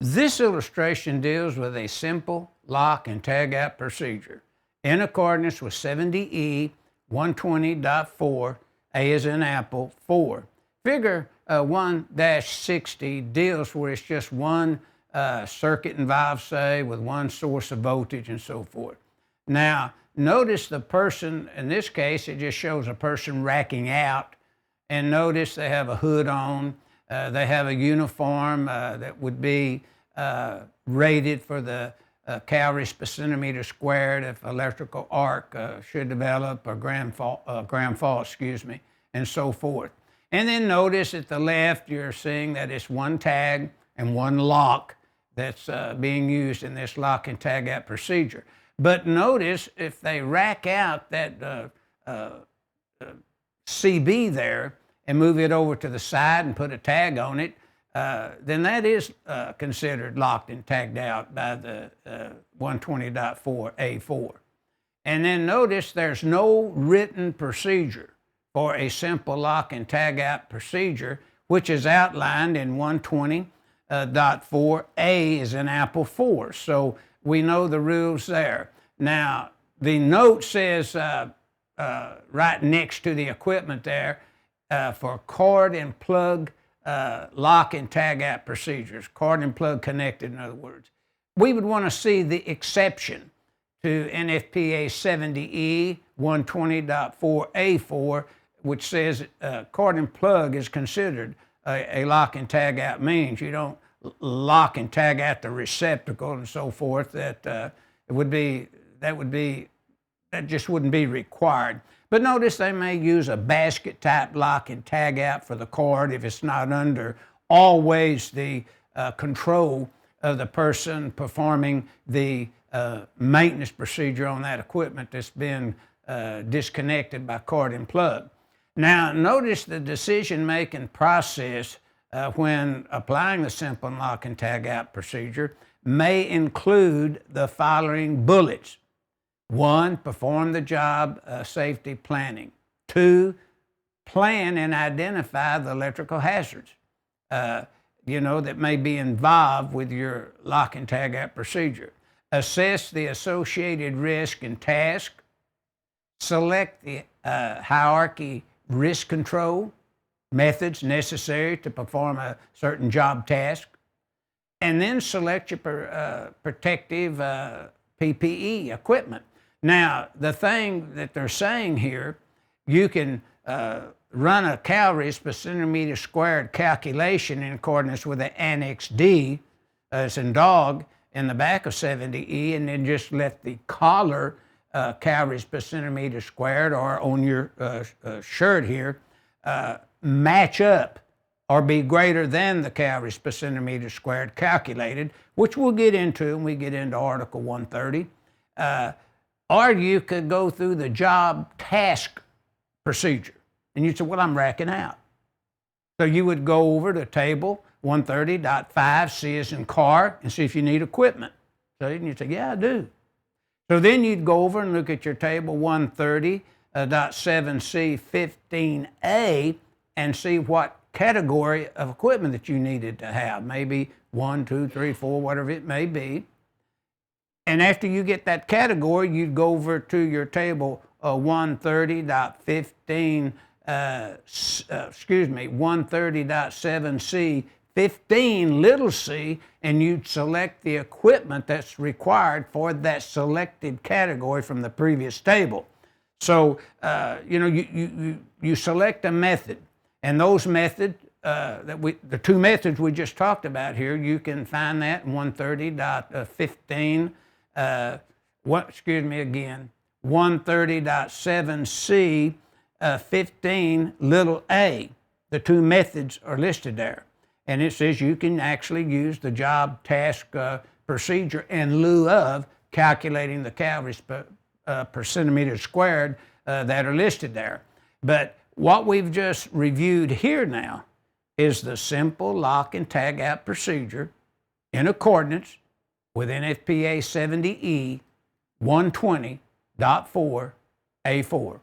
This illustration deals with a simple lock and tagout procedure in accordance with 70E 120.4, A as in Apple, 4. Figure 1-60 deals where it's just one circuit and valve, say, with one source of voltage and so forth. Now, notice the person, in this case, it just shows a person racking out, and notice they have a hood on, they have a uniform that would be rated for the calories per centimeter squared if electrical arc should develop, or gram fault, and so forth. And then notice at the left, you're seeing that it's one tag and one lock that's being used in this lock and tag out procedure. But notice if they rack out that CB there and move it over to the side and put a tag on it, then that is considered locked and tagged out by the 120.4A4. And then notice there's no written procedure for a simple lock and tag out procedure, which is outlined in 120.4A as in Apple 4. So we know the rules there. Now, the note says right next to the equipment there for cord and plug lock and tag out procedures, cord and plug connected, in other words. We would want to see the exception to Nfpa 70E 120.4A4, which says cord and plug is considered a lock and tag out means. You don't lock and tag out the receptacle and so forth. That just wouldn't be required. But notice they may use a basket type lock and tag out for the cord if it's not under always the control of the person performing the maintenance procedure on that equipment that's been disconnected by cord and plug. Now notice the decision-making process when applying the simple lock and tag out procedure may include the following bullets. 1, perform the job safety planning. 2, plan and identify the electrical hazards, that may be involved with your lock and tag out procedure. Assess the associated risk and task. Select the hierarchy risk control methods necessary to perform a certain job task. And then select your protective PPE equipment. Now, the thing that they're saying here, you can run a calories per centimeter squared calculation in accordance with the Annex D, as in dog, in the back of 70E, and then just let the collar calories per centimeter squared, or on your shirt here, match up or be greater than the calories per centimeter squared calculated, which we'll get into when we get into Article 130. Or you could go through the job task procedure. And you'd say, well, I'm racking out. So you would go over to table 130.5, C as in car, and see if you need equipment. So you'd say, yeah, I do. So then you'd go over and look at your table 130.7C 15A and see what category of equipment that you needed to have. Maybe 1, 2, 3, 4, whatever it may be. And after you get that category, you'd go over to your table 130.15, 130.7C 15 little c, and you'd select the equipment that's required for that selected category from the previous table. So, you select a method, and those methods, the two methods we just talked about here, you can find that in 130.15, 130.7C 15 little a. The two methods are listed there. And it says you can actually use the job task procedure in lieu of calculating the calories per centimeter squared that are listed there. But what we've just reviewed here now is the simple lock and tag out procedure in accordance with Nfpa 70E 120.4A4.